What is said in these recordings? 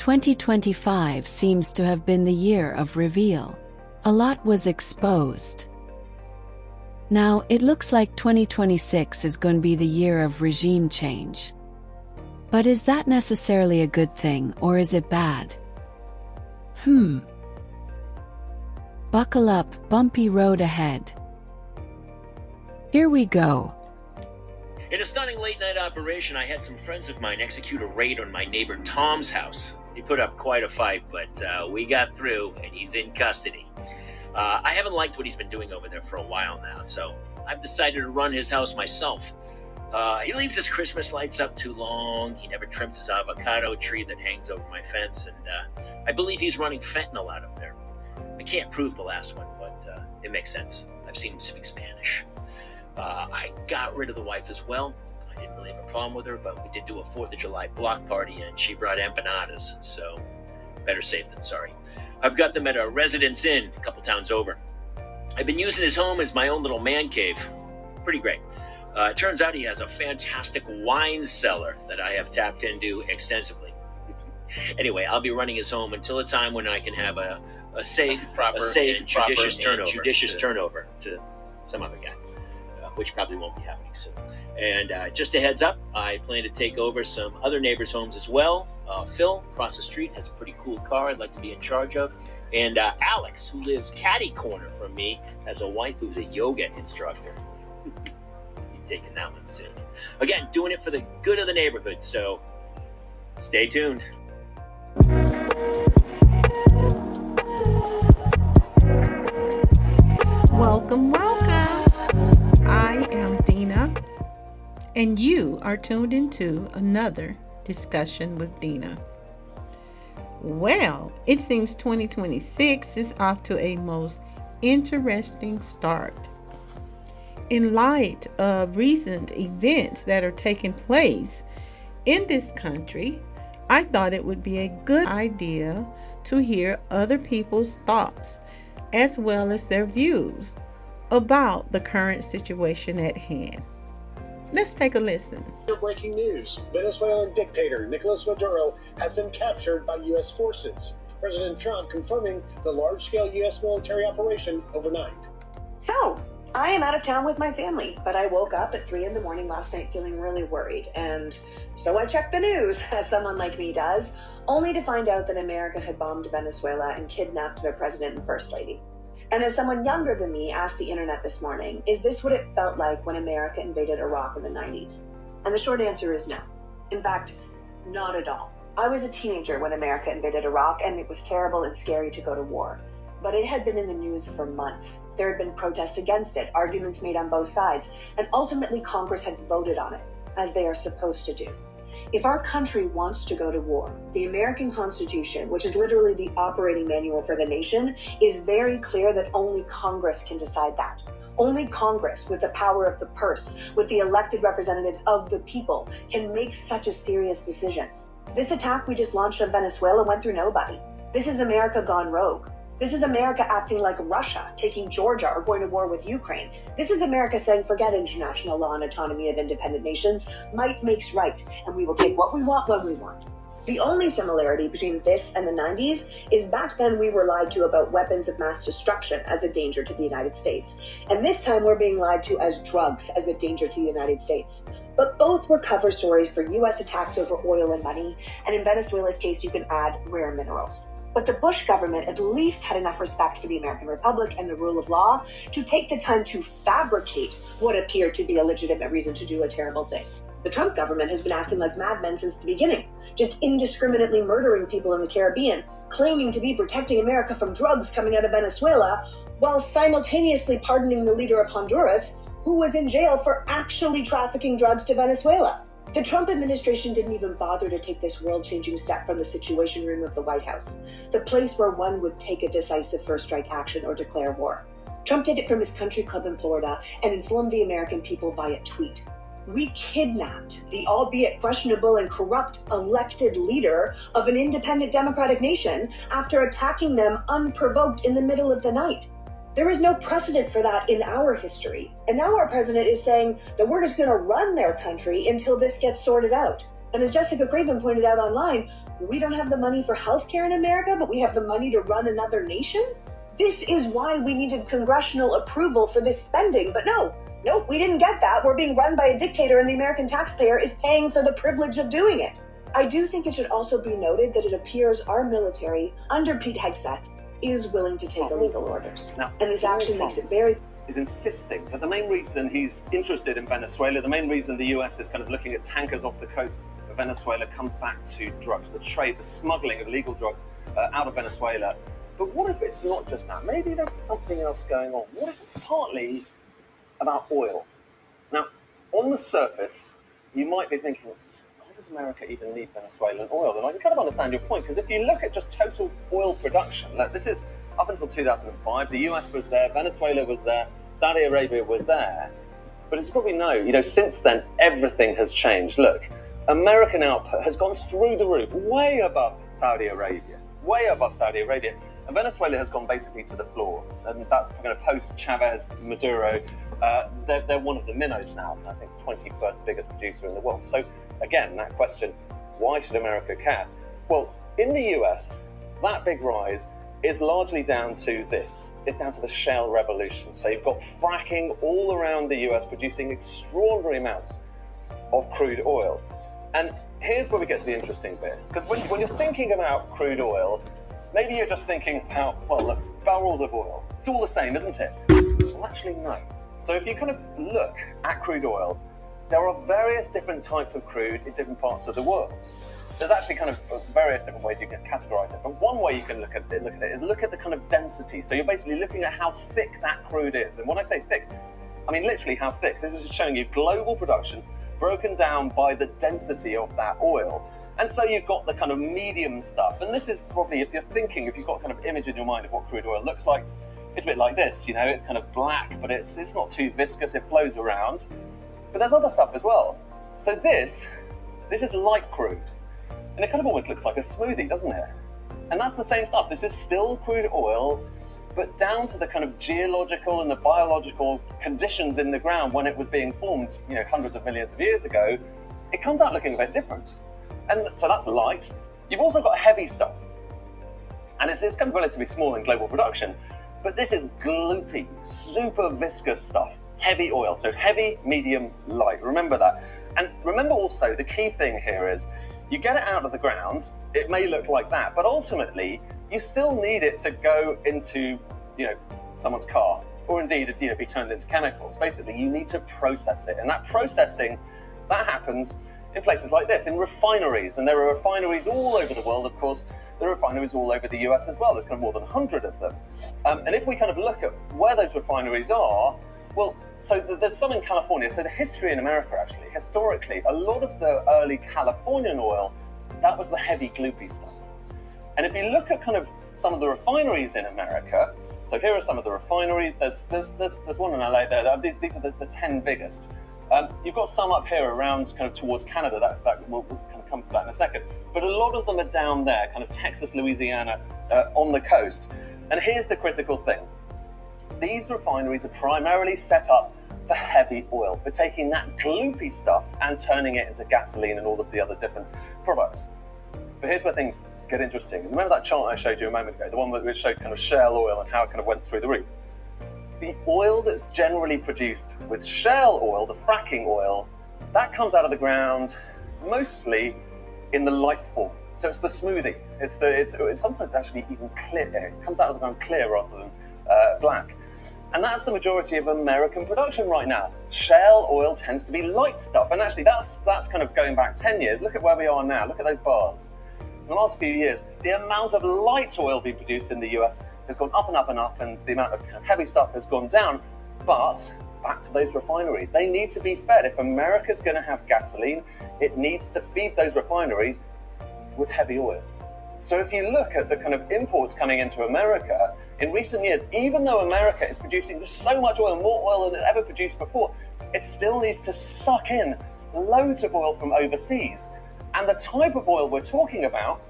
2025 seems to have been the year of reveal. A lot was exposed. Now, it looks like 2026 is going to be the year of regime change. But is that necessarily a good thing, or is it bad? Buckle up, bumpy road ahead. Here we go. In a stunning late-night operation, I had some friends of mine execute a raid on my neighbor Tom's house. He put up quite a fight, but we got through, and he's in custody. I haven't liked what he's been doing over there for a while now, so I've decided to run his house myself. He leaves his Christmas lights up too long. He never trims his avocado tree that hangs over my fence, and I believe he's running fentanyl out of there. I can't prove the last one, but it makes sense. I've seen him speak Spanish. I got rid of the wife as well. I didn't really have a problem with her, but we did do a 4th of July block party, and she brought empanadas, so better safe than sorry. I've got them at a Residence Inn a couple towns over. I've been using his home as my own little man cave. Pretty great. It turns out he has a fantastic wine cellar that I have tapped into extensively. Anyway, I'll be running his home until a time when I can have a safe, judicious turnover to some other guy, which probably won't be happening soon. And just a heads up, I plan to take over some other neighbors' homes as well. Phil, across the street, has a pretty cool car I'd like to be in charge of. And Alex, who lives catty corner from me, has a wife who's a yoga instructor. Be taking that one soon. Again, doing it for the good of the neighborhood, so stay tuned. Welcome. I am Dena, and you are tuned into another discussion with Dena. Well, it seems 2026 is off to a most interesting start. In light of recent events that are taking place in this country, I thought it would be a good idea to hear other people's thoughts as well as their views about the current situation at hand. Let's take a listen. Breaking news. Venezuelan dictator Nicolas Maduro has been captured by U.S. forces. President Trump confirming the large-scale U.S. military operation overnight. So, I am out of town with my family, but I woke up at 3 a.m. last night feeling really worried. And so I checked the news, as someone like me does, only to find out that America had bombed Venezuela and kidnapped their president and first lady. And as someone younger than me asked the internet this morning, is this what it felt like when America invaded Iraq in the 90s? And the short answer is no. In fact, not at all. I was a teenager when America invaded Iraq, and it was terrible and scary to go to war. But it had been in the news for months. There had been protests against it, arguments made on both sides, and ultimately Congress had voted on it, as they are supposed to do. If our country wants to go to war, the American Constitution, which is literally the operating manual for the nation, is very clear that only Congress can decide that. Only Congress, with the power of the purse, with the elected representatives of the people, can make such a serious decision. This attack we just launched on Venezuela went through nobody. This is America gone rogue. This is America acting like Russia, taking Georgia or going to war with Ukraine. This is America saying, forget international law and autonomy of independent nations. Might makes right, and we will take what we want when we want. The only similarity between this and the 90s is back then we were lied to about weapons of mass destruction as a danger to the United States. And this time we're being lied to as drugs as a danger to the United States. But both were cover stories for U.S. attacks over oil and money, and in Venezuela's case you can add rare minerals. But the Bush government at least had enough respect for the American Republic and the rule of law to take the time to fabricate what appeared to be a legitimate reason to do a terrible thing. The Trump government has been acting like madmen since the beginning, just indiscriminately murdering people in the Caribbean, claiming to be protecting America from drugs coming out of Venezuela, while simultaneously pardoning the leader of Honduras, who was in jail for actually trafficking drugs to Venezuela. The Trump administration didn't even bother to take this world-changing step from the Situation Room of the White House, the place where one would take a decisive first-strike action or declare war. Trump did it from his country club in Florida and informed the American people via tweet. We kidnapped the albeit questionable and corrupt elected leader of an independent democratic nation after attacking them unprovoked in the middle of the night. There is no precedent for that in our history. And now our president is saying that we're just going to run their country until this gets sorted out. And as Jessica Craven pointed out online, we don't have the money for healthcare in America, but we have the money to run another nation? This is why we needed congressional approval for this spending. But nope, we didn't get that. We're being run by a dictator and the American taxpayer is paying for the privilege of doing it. I do think it should also be noted that it appears our military, under Pete Hegseth, is willing to take illegal orders. Now, and this action makes it very... is insisting that the main reason he's interested in Venezuela, the main reason the US is kind of looking at tankers off the coast of Venezuela comes back to drugs, the trade, the smuggling of illegal drugs out of Venezuela. But what if it's not just that? Maybe there's something else going on. What if it's partly about oil? Now, on the surface, you might be thinking, why does America even need Venezuelan oil? And I can kind of understand your point, because if you look at just total oil production, like this is up until 2005, the US was there, Venezuela was there, Saudi Arabia was there. But as you probably know, since then, everything has changed. Look, American output has gone through the roof, way above Saudi Arabia. And Venezuela has gone basically to the floor. And that's kind of post-Chavez, Maduro. They're one of the minnows now, I think 21st biggest producer in the world. So again, that question, why should America care? Well, in the US, that big rise is largely down to this. It's down to the shale revolution. So you've got fracking all around the US producing extraordinary amounts of crude oil. And here's where we get to the interesting bit. Because when you're thinking about crude oil, maybe you're just thinking about, well, look, barrels of oil. It's all the same, isn't it? Well, actually, no. So if you kind of look at crude oil, there are various different types of crude in different parts of the world. There's actually kind of various different ways you can categorize it. But one way you can look at it is look at the kind of density. So you're basically looking at how thick that crude is. And when I say thick, I mean literally how thick. This is just showing you global production broken down by the density of that oil. And so you've got the kind of medium stuff. And this is probably, if you've got kind of image in your mind of what crude oil looks like, it's a bit like this, it's kind of black, but it's not too viscous, it flows around. But there's other stuff as well. So this is light crude. And it kind of almost looks like a smoothie, doesn't it? And that's the same stuff. This is still crude oil, but down to the kind of geological and the biological conditions in the ground when it was being formed, hundreds of millions of years ago, it comes out looking a bit different. And so that's light. You've also got heavy stuff. And it's kind of relatively small in global production, but this is gloopy, super viscous stuff. Heavy oil, so heavy, medium, light. Remember that. And remember also, the key thing here is, you get it out of the ground, it may look like that, but ultimately, you still need it to go into, someone's car, or indeed, be turned into chemicals. Basically, you need to process it. And that processing, that happens in places like this, in refineries. And there are refineries all over the world, of course. There are refineries all over the US as well. There's kind of more than 100 of them. And if we kind of look at where those refineries are, well, so there's some in California. So the history in America, actually, historically, a lot of the early Californian oil, that was the heavy, gloopy stuff. And if you look at kind of some of the refineries in America, so here are some of the refineries. There's one in LA there. These are the 10 biggest. You've got some up here around kind of towards Canada. That we'll kind of come to that in a second. But a lot of them are down there, kind of Texas, Louisiana, on the coast. And here's the critical thing. These refineries are primarily set up for heavy oil, for taking that gloopy stuff and turning it into gasoline and all of the other different products. But here's where things get interesting. Remember that chart I showed you a moment ago, the one which showed kind of shale oil and how it kind of went through the roof? The oil that's generally produced with shale oil, the fracking oil, that comes out of the ground mostly in the light form. So it's the smoothie. It's sometimes actually even clear. It comes out of the ground clear rather than black. And that's the majority of American production right now. Shale oil tends to be light stuff. And actually that's kind of going back 10 years. Look at where we are now. Look at those bars. In the last few years, the amount of light oil being produced in the US has gone up and up and up, and the amount of kind of heavy stuff has gone down. But back to those refineries. They need to be fed. If America's going to have gasoline, it needs to feed those refineries with heavy oil. So if you look at the kind of imports coming into America, in recent years, even though America is producing so much oil, more oil than it ever produced before, it still needs to suck in loads of oil from overseas. And the type of oil we're talking about,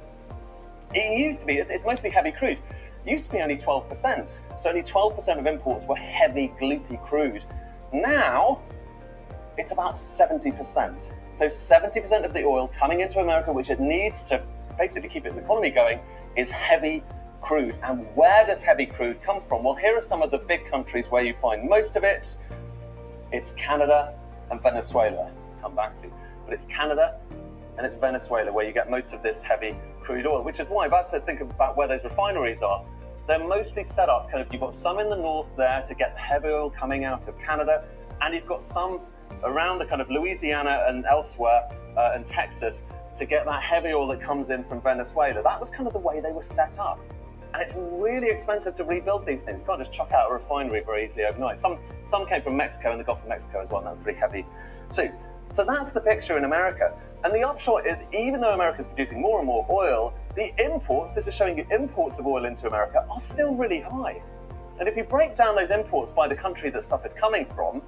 it used to be, it's mostly heavy crude. It used to be only 12%. So only 12% of imports were heavy, gloopy crude. Now, it's about 70%. So 70% of the oil coming into America, which it needs to basically keep its economy going, is heavy crude. And where does heavy crude come from? Well, here are some of the big countries where you find most of it. It's Canada and Venezuela, come back to. But it's Canada and it's Venezuela where you get most of this heavy crude oil, which is why, about to think about where those refineries are, they're mostly set up kind of, you've got some in the north there to get the heavy oil coming out of Canada, and you've got some around the kind of Louisiana and elsewhere and Texas to get that heavy oil that comes in from Venezuela. That was kind of the way they were set up. And it's really expensive to rebuild these things. You can't just chuck out a refinery very easily overnight. Some came from Mexico and the Gulf of Mexico as well, and that was pretty heavy too. So that's the picture in America. And the upshot is, even though America's producing more and more oil, the imports, this is showing you imports of oil into America, are still really high. And if you break down those imports by the country that stuff is coming from,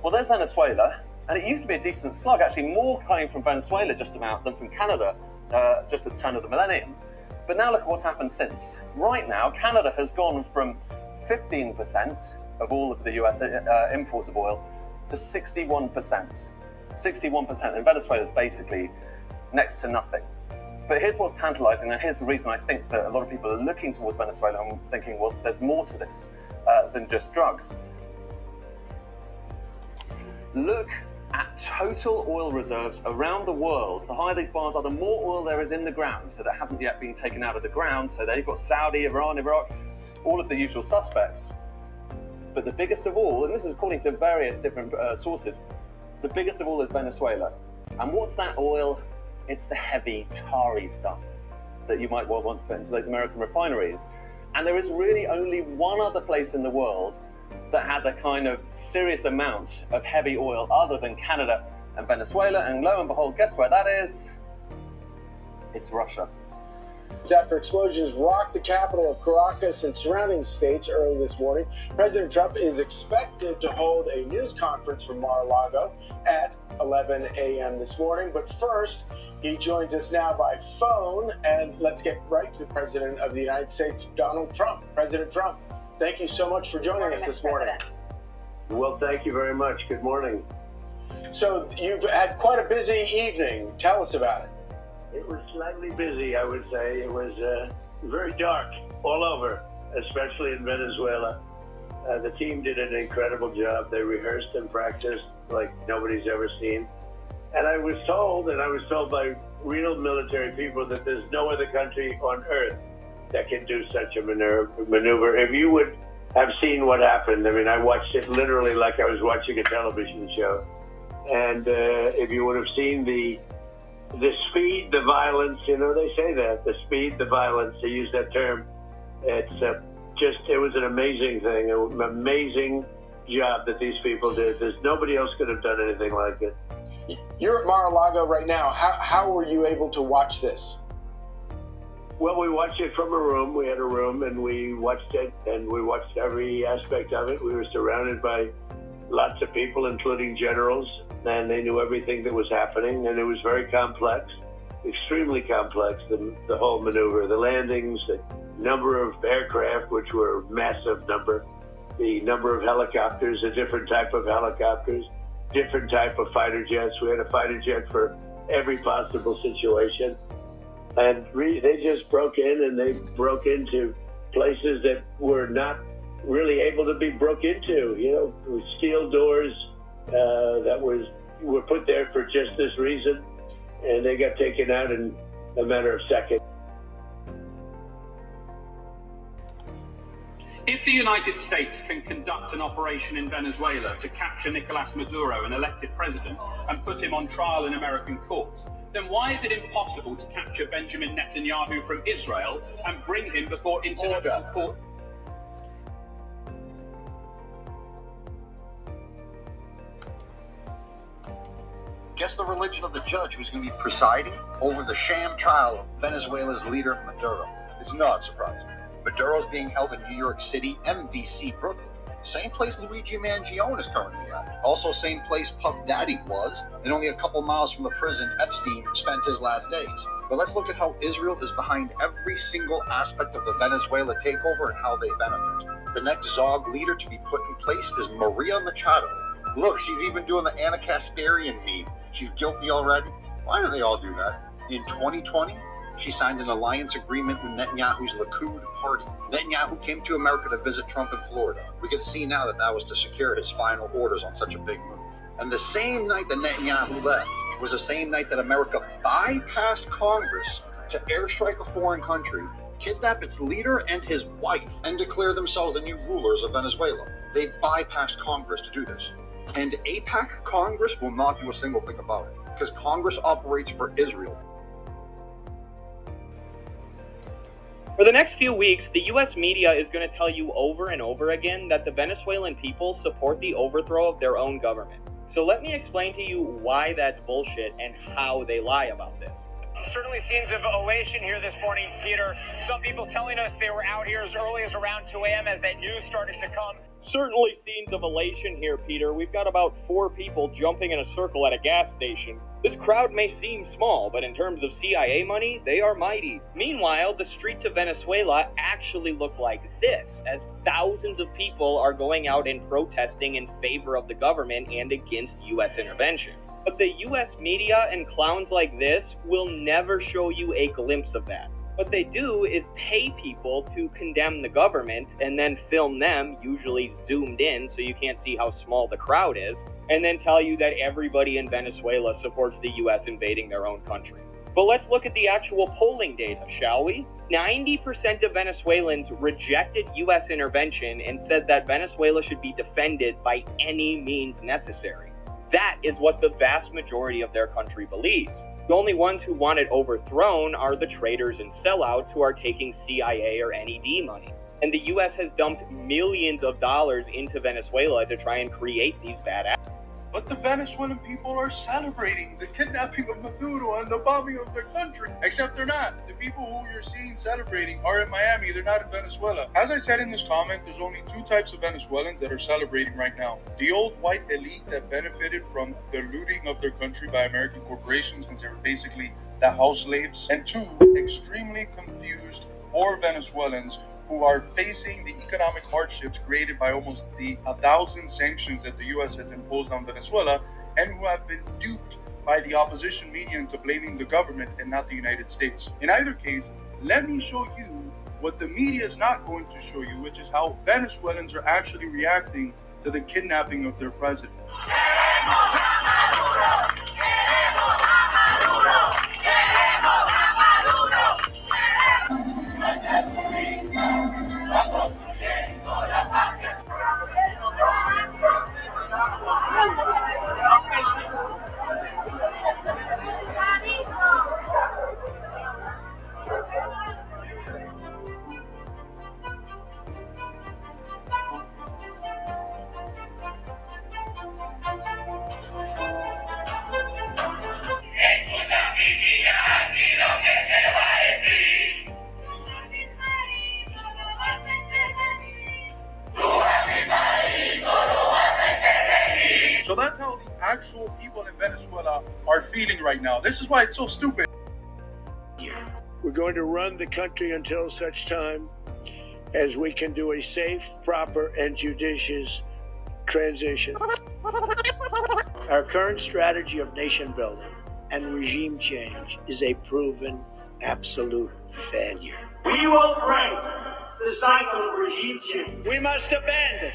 well, there's Venezuela, and it used to be a decent slug, actually more coming from Venezuela just about than from Canada, just at the turn of the millennium. But now look at what's happened since. Right now, Canada has gone from 15% of all of the US imports of oil to 61%. 61%, and Venezuela's basically next to nothing. But here's what's tantalizing, and here's the reason I think that a lot of people are looking towards Venezuela and thinking, well, there's more to this than just drugs. Look at total oil reserves around the world. The higher these bars are, the more oil there is in the ground, so that hasn't yet been taken out of the ground. So there you've got Saudi, Iran, Iraq, all of the usual suspects. But the biggest of all, and this is according to various different sources, the biggest of all is Venezuela. And what's that oil? It's the heavy, tarry stuff that you might want to put into those American refineries. And there is really only one other place in the world that has a kind of serious amount of heavy oil other than Canada and Venezuela. And lo and behold, guess where that is? It's Russia. After explosions rocked the capital of Caracas and surrounding states early this morning, President Trump is expected to hold a news conference from Mar-a-Lago at 11 a.m. this morning. But first, he joins us now by phone, and let's get right to the President of the United States, Donald Trump. President Trump, thank you so much for joining us this morning. Well, thank you very much. Good morning. So you've had quite a busy evening. Tell us about it. It was slightly busy, I would say. It was very dark all over, especially in Venezuela. The team did an incredible job. They rehearsed and practiced like nobody's ever seen. And I was told by real military people that there's no other country on earth that can do such a maneuver. If you would have seen what happened, I mean, I watched it literally like I was watching a television show. And if you would have seen the speed, the violence, you know, they say that, the speed, the violence, they use that term. It's it was an amazing thing, an amazing job that these people did. There's nobody else could have done anything like it. You're at Mar-a-Lago right now. How were you able to watch this? Well, we watched it from a room. We had a room and we watched it, and we watched every aspect of it. We were surrounded by lots of people, including generals, and they knew everything that was happening, and it was very complex, extremely complex, the whole maneuver, the landings, the number of aircraft, which were a massive number, the number of helicopters, a different type of helicopters, different type of fighter jets. We had a fighter jet for every possible situation. And they just broke in, and they broke into places that were not really able to be broke into, you know, with steel doors that were put there for just this reason, and they got taken out in a matter of seconds. If the United States can conduct an operation in Venezuela to capture Nicolas Maduro, an elected president, and put him on trial in American courts, then why is it impossible to capture Benjamin Netanyahu from Israel and bring him before international court? Guess the religion of the judge who's going to be presiding over the sham trial of Venezuela's leader, Maduro. It's not surprising. Maduro's being held in New York City, MDC, Brooklyn. Same place Luigi Mangione is currently at. Also same place Puff Daddy was, and only a couple miles from the prison Epstein spent his last days. But let's look at how Israel is behind every single aspect of the Venezuela takeover and how they benefit. The next ZOG leader to be put in place is Maria Machado. Look, she's even doing the Anna Kasparian meme. She's guilty already. Why do they all do that? In 2020, she signed an alliance agreement with Netanyahu's Likud party. Netanyahu came to America to visit Trump in Florida. We can see now that was to secure his final orders on such a big move. And the same night that Netanyahu left was the same night that America bypassed Congress to airstrike a foreign country, kidnap its leader and his wife, and declare themselves the new rulers of Venezuela. They bypassed Congress to do this. And AIPAC Congress will not do a single thing about it, because Congress operates for Israel. For the next few weeks, the U.S. media is going to tell you over and over again that the Venezuelan people support the overthrow of their own government. So let me explain to you why that's bullshit and how they lie about this. Certainly scenes of elation here this morning, Peter. Some people telling us they were out here as early as around 2 a.m. as that news started to come. Certainly scenes of elation here, Peter. We've got about 4 people jumping in a circle at a gas station. This crowd may seem small, but in terms of CIA money, they are mighty. Meanwhile, the streets of Venezuela actually look like this, as thousands of people are going out and protesting in favor of the government and against U.S. intervention. But the U.S. media and clowns like this will never show you a glimpse of that. What they do is pay people to condemn the government and then film them, usually zoomed in so you can't see how small the crowd is, and then tell you that everybody in Venezuela supports the U.S. invading their own country. But let's look at the actual polling data, shall we? 90% of Venezuelans rejected U.S. intervention and said that Venezuela should be defended by any means necessary. That is what the vast majority of their country believes. The only ones who want it overthrown are the traitors and sellouts who are taking CIA or NED money. And the US has dumped millions of dollars into Venezuela to try and create these bad acts. But the Venezuelan people are celebrating the kidnapping of Maduro and the bombing of their country. Except they're not. The people who you're seeing celebrating are in Miami, they're not in Venezuela. As I said in this comment, there's only 2 types of Venezuelans that are celebrating right now. The old white elite that benefited from the looting of their country by American corporations because they were basically the house slaves. And 2, extremely confused, poor Venezuelans who are facing the economic hardships created by almost the 1,000 sanctions that the U.S. has imposed on Venezuela, and who have been duped by the opposition media into blaming the government and not the United States. In either case, let me show you what the media is not going to show you, which is how Venezuelans are actually reacting to the kidnapping of their president. So that's how the actual people in Venezuela are feeling right now. This is why it's so stupid. We're going to run the country until such time as we can do a safe, proper, and judicious transition. Our current strategy of nation building and regime change is a proven absolute failure. We will break the cycle of regime change. We must abandon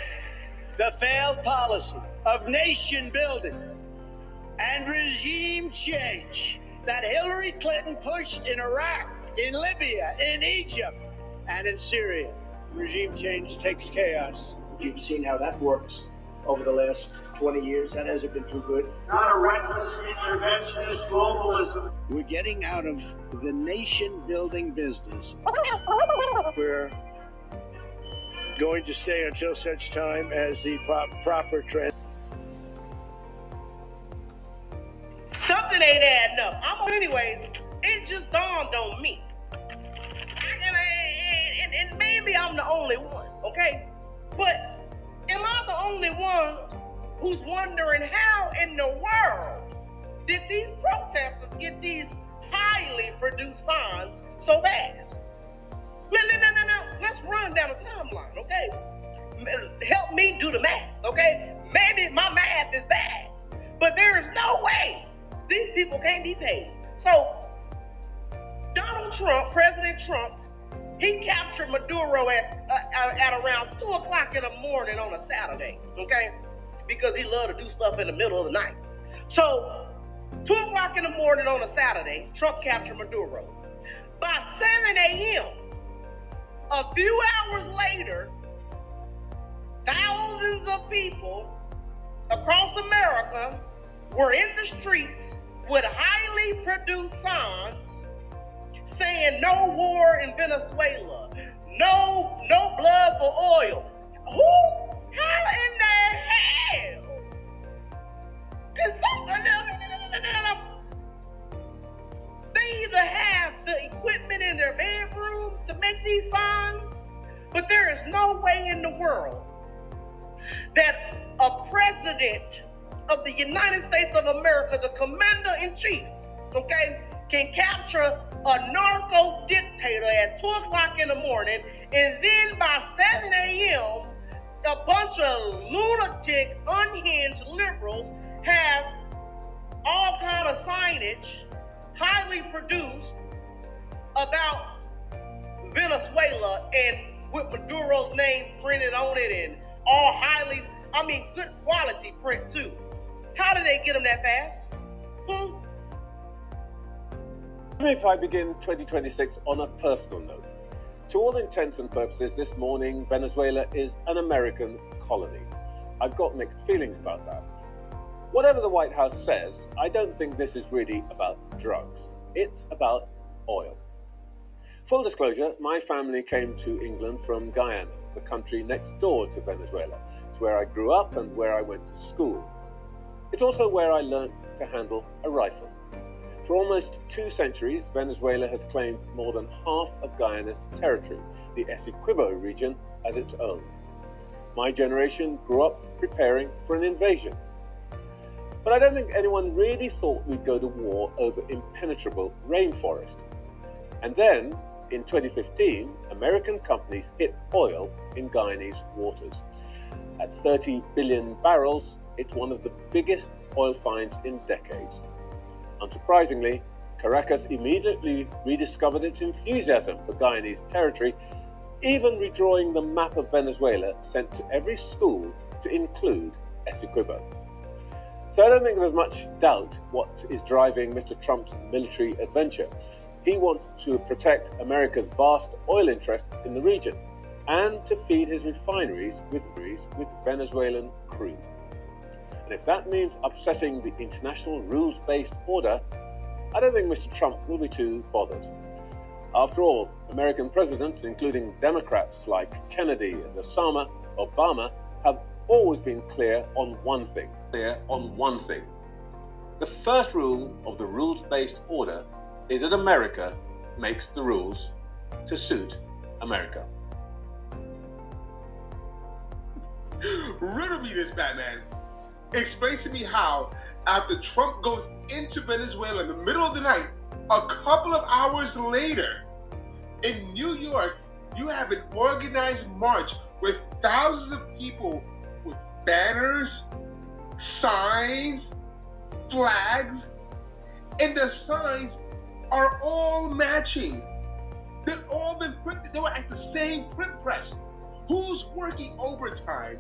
the failed policy of nation building and regime change that Hillary Clinton pushed in Iraq, in Libya, in Egypt, and in Syria. Regime change takes chaos. You've seen how that works over the last 20 years. That hasn't been too good. Not a reckless interventionist globalism. We're getting out of the nation-building business. We're going to stay until such time as the proper trend. Something ain't adding up. Anyways, it just dawned on me. And maybe I'm the only one, okay? But am I the only one who's wondering how in the world did these protesters get these highly produced signs so fast? No. Let's run down the timeline, okay? Help me do the math, okay? Maybe my math is bad, but there is no way these people can't be paid. So Donald Trump, President Trump, he captured Maduro at around 2 o'clock in the morning on a Saturday, okay? Because he loved to do stuff in the middle of the night. So 2 o'clock in the morning on a Saturday, Trump captured Maduro. By 7 a.m., a few hours later, thousands of people across America were in the streets with highly produced signs saying no war in Venezuela, no blood for oil. How in the hell? They either have the equipment in their bedrooms to make these signs, but there is no way in the world that a president of the United States of America, the commander-in-chief, okay, can capture a narco dictator at 2 o'clock in the morning, and then by 7 a.m., a bunch of lunatic, unhinged liberals have all kind of signage, highly produced, about Venezuela and with Maduro's name printed on it and all highly, good quality print too. How did they get them that fast? If I begin 2026 on a personal note, to all intents and purposes, this morning, Venezuela is an American colony. I've got mixed feelings about that. Whatever the White House says, I don't think this is really about drugs. It's about oil. Full disclosure, my family came to England from Guyana, the country next door to Venezuela. It's where I grew up and where I went to school. It's also where I learnt to handle a rifle. For almost 2 centuries, Venezuela has claimed more than half of Guyana's territory, the Essequibo region, as its own. My generation grew up preparing for an invasion. But I don't think anyone really thought we'd go to war over impenetrable rainforest. And then, in 2015, American companies hit oil in Guyanese waters. At 30 billion barrels, it's one of the biggest oil finds in decades. Unsurprisingly, Caracas immediately rediscovered its enthusiasm for Guyanese territory, even redrawing the map of Venezuela sent to every school to include Essequibo. So I don't think there's much doubt what is driving Mr. Trump's military adventure. He wants to protect America's vast oil interests in the region and to feed his refineries with Venezuelan crude. And if that means upsetting the international rules-based order, I don't think Mr. Trump will be too bothered. After all, American presidents, including Democrats like Kennedy and Obama, have always been clear on one thing. The first rule of the rules-based order is that America makes the rules to suit America. Riddle me this, Batman. Explain to me how, after Trump goes into Venezuela in the middle of the night, a couple of hours later, in New York, you have an organized march with thousands of people with banners, signs, flags, and the signs are all matching. They've all been printed. They were at the same print press. Who's working overtime?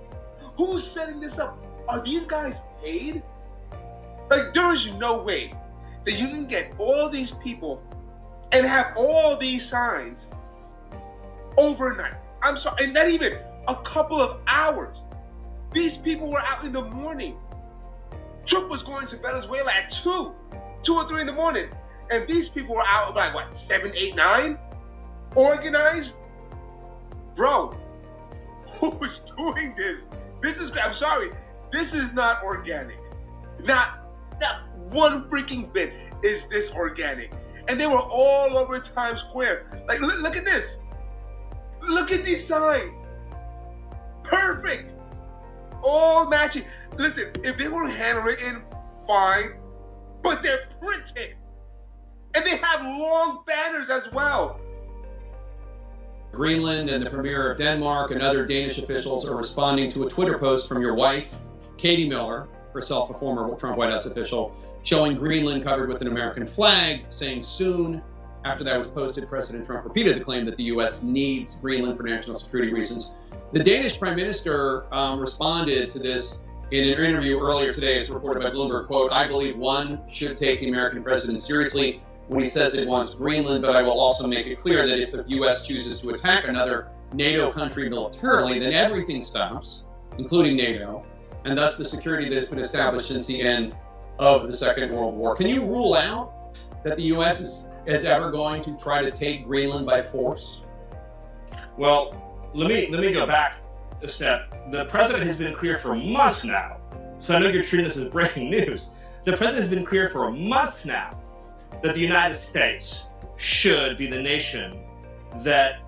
Who's setting this up? Are these guys paid? Like, there is no way that you can get all these people and have all these signs overnight. I'm sorry, and not even a couple of hours. These people were out in the morning. Trump was going to Venezuela at 2 or 3 in the morning. And these people were out by 7, 8, 9? Organized? Bro, who's doing this? I'm sorry, this is not organic. Not one freaking bit is this organic. And they were all over Times Square. Like, look at this. Look at these signs. Perfect. All matching. Listen, if they were handwritten, fine. But they're printed. And they have long banners as well. Greenland and the Premier of Denmark and other Danish officials are responding to a Twitter post from your wife, Katie Miller, herself a former Trump White House official, showing Greenland covered with an American flag, saying soon after that was posted, President Trump repeated the claim that the U.S. needs Greenland for national security reasons. The Danish Prime Minister responded to this in an interview earlier today, as reported by Bloomberg, quote, "I believe one should take the American president seriously when he says it wants Greenland, but I will also make it clear that if the U.S. chooses to attack another NATO country militarily, then everything stops, including NATO, and thus the security that has been established since the end of the Second World War." Can you rule out that the U.S. is ever going to try to take Greenland by force? Well, let me go back a step. The president has been clear for months now, so I know you're treating this as breaking news. The president has been clear for months now that the United States should be the nation that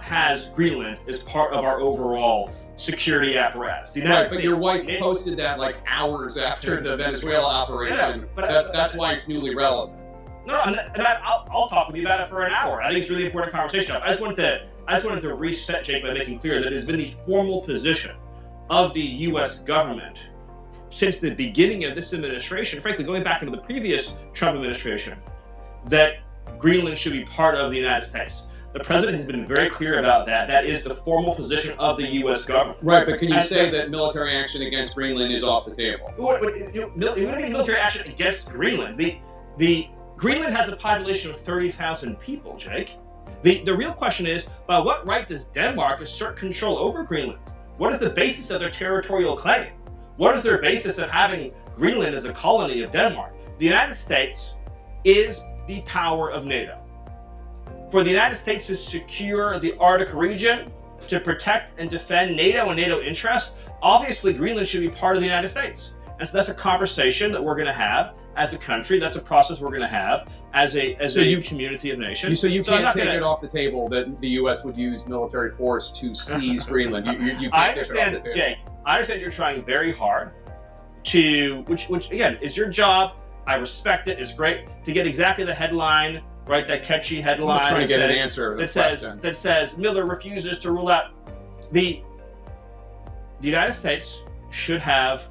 has Greenland as part of our overall security apparatus. The United Right, but States, your wife posted that like hours after the Venezuela operation. Yeah, that's why it's newly relevant. No, and I'll talk with you about it for an hour. I think it's a really important conversation. I just wanted to reset, Jake, by making clear that it has been the formal position of the U.S. government since the beginning of this administration, frankly, going back into the previous Trump administration, that Greenland should be part of the United States. The president has been very clear about that. That is the formal position of the U.S. government. Right, but can you say that military action against Greenland is off the table? Military action against Greenland. The Greenland has a population of 30,000 people, Jake. The real question is, by what right does Denmark assert control over Greenland? What is the basis of their territorial claim? What is their basis of having Greenland as a colony of Denmark? The United States is the power of NATO. For the United States to secure the Arctic region, to protect and defend NATO and NATO interests, obviously Greenland should be part of the United States. And so that's a conversation that we're going to have as a country. That's a process we're going to have as a community of nations. So you can't take it off the table that the U.S. would use military force to seize Greenland. You can't take it off the table. Jake, I understand you're trying very hard to, which again is your job. I respect it. It's great to get exactly the headline, right? That catchy headline. I'm trying to get an answer that says Miller refuses to rule out the United States should have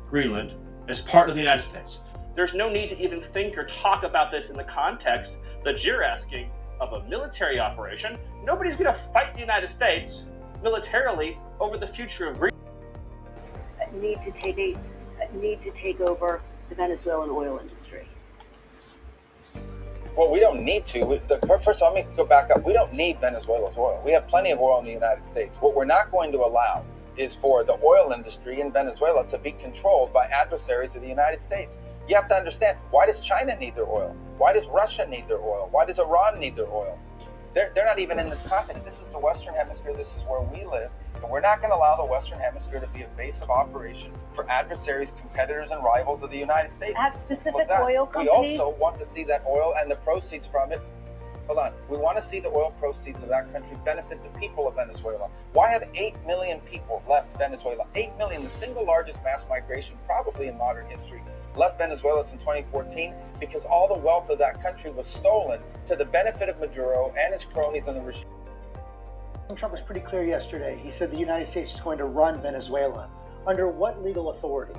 Greenland as part of the United States. There's no need to even think or talk about this in the context that you're asking of a military operation. Nobody's going to fight the United States militarily over the future of Greenland. Need to take over the Venezuelan oil industry. Well, we don't need to. First of all, let me go back up. We don't need Venezuela's oil. We have plenty of oil in the United States. What we're not going to allow is for the oil industry in Venezuela to be controlled by adversaries of the United States. You have to understand, why does China need their oil? Why does Russia need their oil? Why does Iran need their oil? They're not even in this continent. This is the Western Hemisphere. This is where we live. And we're not going to allow the Western Hemisphere to be a base of operation for adversaries, competitors, and rivals of the United States. Have specific oil companies. We also want to see that oil and the proceeds from it. Hold on. We want to see the oil proceeds of that country benefit the people of Venezuela. Why have 8 million people left Venezuela? 8 million, the single largest mass migration probably in modern history, left Venezuela in 2014 because all the wealth of that country was stolen to the benefit of Maduro and his cronies in the regime. Trump was pretty clear yesterday. He said the United States is going to run Venezuela. Under what legal authority?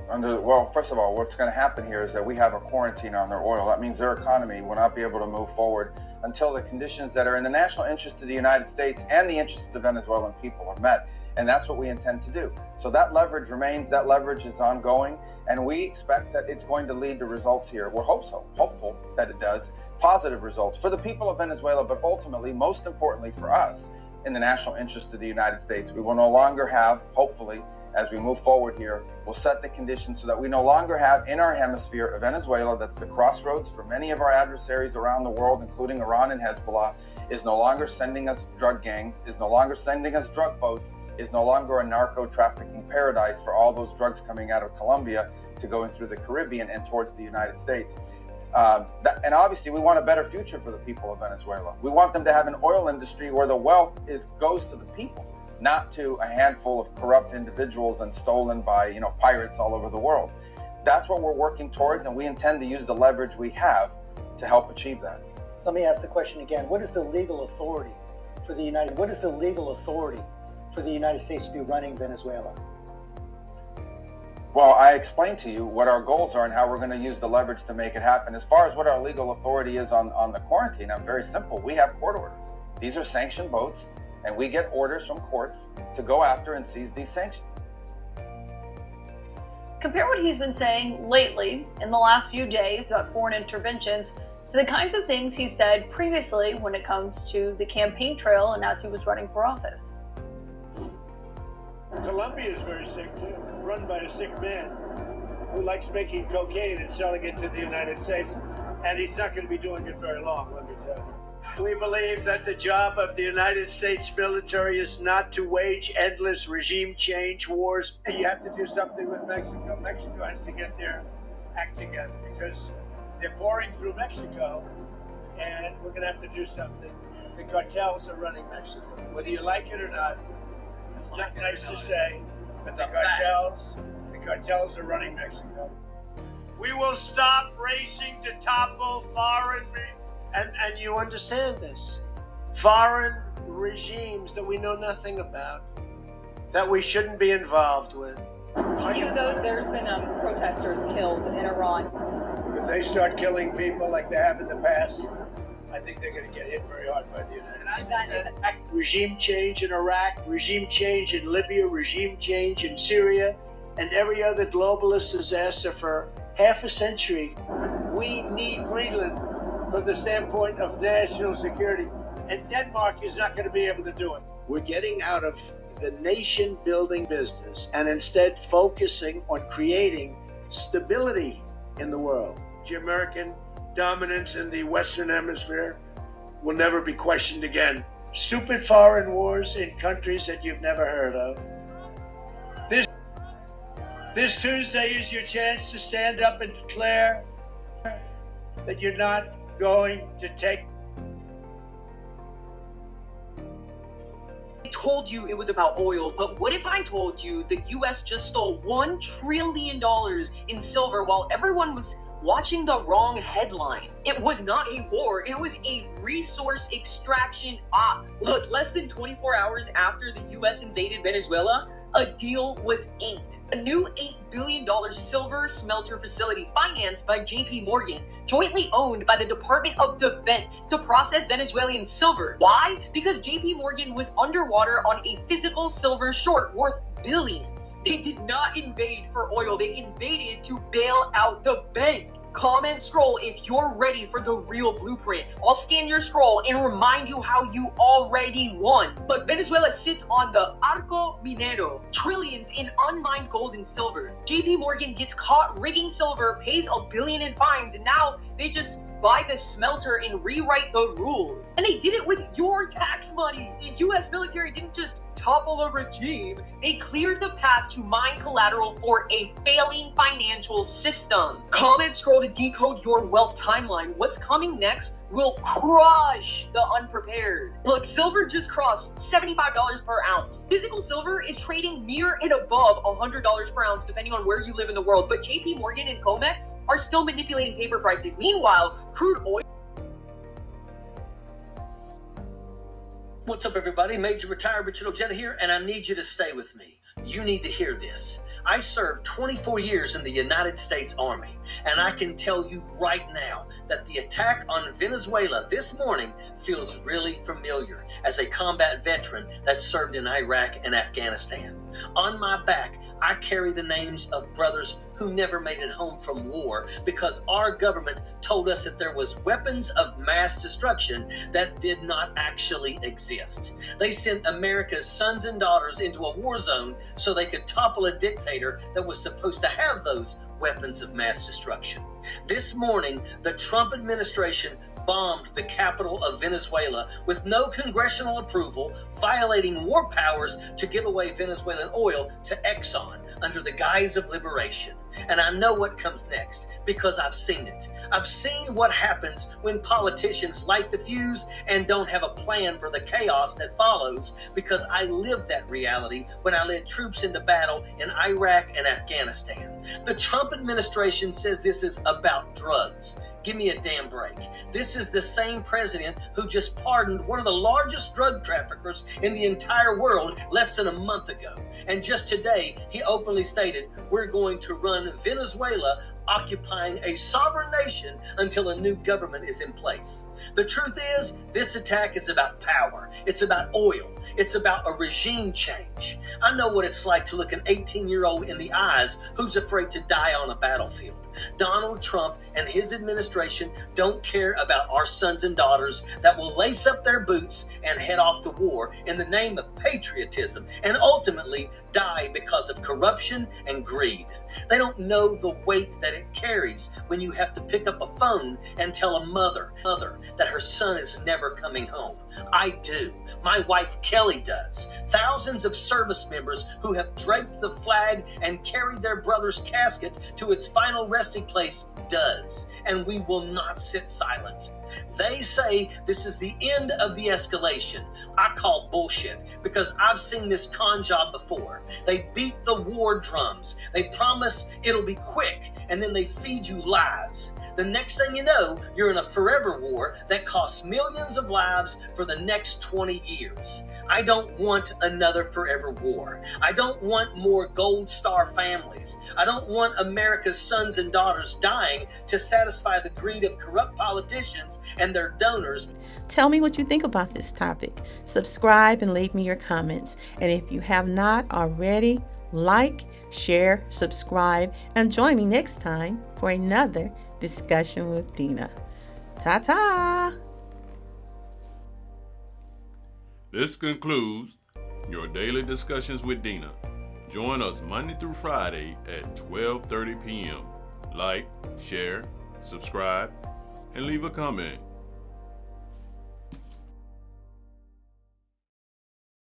Well, first of all, what's going to happen here is that we have a quarantine on their oil. That means their economy will not be able to move forward until the conditions that are in the national interest of the United States and the interest of the Venezuelan people are met. And that's what we intend to do. So that leverage remains, that leverage is ongoing, and we expect that it's going to lead to results here. We're hopeful that it does, positive results for the people of Venezuela, but ultimately, most importantly for us, in the national interest of the United States. We will no longer have, hopefully, as we move forward here, we'll set the conditions so that we no longer have in our hemisphere a Venezuela that's the crossroads for many of our adversaries around the world, including Iran and Hezbollah, is no longer sending us drug gangs, is no longer sending us drug boats, is no longer a narco-trafficking paradise for all those drugs coming out of Colombia to going through the Caribbean and towards the United States. And obviously, we want a better future for the people of Venezuela. We want them to have an oil industry where the wealth goes to the people, not to a handful of corrupt individuals and stolen by pirates all over the world. That's what we're working towards, and we intend to use the leverage we have to help achieve that. Let me ask the question again. What is the legal authority for the for the United States to be running Venezuela? Well, I explained to you what our goals are and how we're going to use the leverage to make it happen. As far as what our legal authority is on the quarantine, I'm very simple. We have court orders. These are sanctioned boats, and we get orders from courts to go after and seize these sanctions. Compare what he's been saying lately in the last few days about foreign interventions to the kinds of things he said previously when it comes to the campaign trail and as he was running for office. Colombia is very sick too, run by a sick man who likes making cocaine and selling it to the United States, and he's not going to be doing it very long, let me tell you. We believe that the job of the United States military is not to wage endless regime change wars. You have to do something with Mexico. Mexico has to get their act together because they're pouring through Mexico, and we're going to have to do something. The cartels are running Mexico, whether you like it or not. It's not nice to say, but the cartels are running Mexico. We will stop racing to topple foreign, and you understand this, foreign regimes that we know nothing about, that we shouldn't be involved with. Even though there's been protesters killed in Iran. If they start killing people like they have in the past, I think they're going to get hit very hard by the United States. Regime change in Iraq, regime change in Libya, regime change in Syria, and every other globalist disaster for half a century. We need Greenland from the standpoint of national security, and Denmark is not going to be able to do it. We're getting out of the nation building business and instead focusing on creating stability in the world. The American dominance in the Western Hemisphere will never be questioned again. Stupid foreign wars in countries that you've never heard of. This Tuesday is your chance to stand up and declare that you're not going to take. I told you it was about oil, but what if I told you the U.S. just stole $1 trillion in silver while everyone was watching the wrong headline? It was not a war, it was a resource extraction op. Look, less than 24 hours after the U.S. invaded Venezuela, a deal was inked. A new $8 billion silver smelter facility financed by JP Morgan, jointly owned by the Department of Defense to process Venezuelan silver. Why? Because JP Morgan was underwater on a physical silver short worth billions. They did not invade for oil, they invaded to bail out the bank. Comment scroll if you're ready for the real blueprint. I'll scan your scroll and remind you how you already won. But Venezuela sits on the Arco Minero, trillions in unmined gold and silver. JP Morgan gets caught rigging silver, pays $1 billion in fines, and now they just buy the smelter and rewrite the rules. And they did it with your tax money. The US military didn't just topple a regime, they cleared the path to mine collateral for a failing financial system. Comment scroll to decode your wealth timeline. What's coming next will crush the unprepared. Look, silver just crossed $75 per ounce. Physical silver is trading near and above $100 per ounce depending on where you live in the world, but JP Morgan and COMEX are still manipulating paper prices. Meanwhile, crude oil. What's up, everybody? Major Retired Richard Ojeda here, and I need you to stay with me. You need to hear this. I served 24 years in the United States Army, and I can tell you right now that the attack on Venezuela this morning feels really familiar as a combat veteran that served in Iraq and Afghanistan. On my back, I carry the names of brothers who never made it home from war because our government told us that there was weapons of mass destruction that did not actually exist. They sent America's sons and daughters into a war zone so they could topple a dictator that was supposed to have those weapons of mass destruction. This morning, the Trump administration bombed the capital of Venezuela with no congressional approval, violating war powers to give away Venezuelan oil to Exxon under the guise of liberation. And I know what comes next. because I've seen it. I've seen what happens when politicians light the fuse and don't have a plan for the chaos that follows, because I lived that reality when I led troops into battle in Iraq and Afghanistan. The Trump administration says this is about drugs. Give me a damn break. This is the same president who just pardoned one of the largest drug traffickers in the entire world less than a month ago. And just today, he openly stated, we're going to run Venezuela, occupying a sovereign nation until a new government is in place. The truth is, this attack is about power. It's about oil. It's about a regime change. I know what it's like to look an 18-year-old in the eyes who's afraid to die on a battlefield. Donald Trump and his administration don't care about our sons and daughters that will lace up their boots and head off to war in the name of patriotism and ultimately die because of corruption and greed. They don't know the weight that it carries when you have to pick up a phone and tell a mother that her son is never coming home. I do. My wife Kelly does. Thousands of service members who have draped the flag and carried their brother's casket to its final resting place does. And we will not sit silent. They say this is the end of the escalation. I call bullshit, because I've seen this con job before. They beat the war drums. They promise it'll be quick, and then they feed you lies. The next thing you know, you're in a forever war that costs millions of lives for the next 20 years. I don't want another forever war. I don't want more Gold Star families. I don't want America's sons and daughters dying to satisfy the greed of corrupt politicians and their donors. Tell me what you think about this topic. Subscribe and leave me your comments. And if you have not already, like, share, subscribe, and join me next time for another discussion with Dena. Ta-ta! This concludes your daily discussions with Dena. Join us Monday through Friday at 12:30 p.m. Like, share, subscribe, and leave a comment.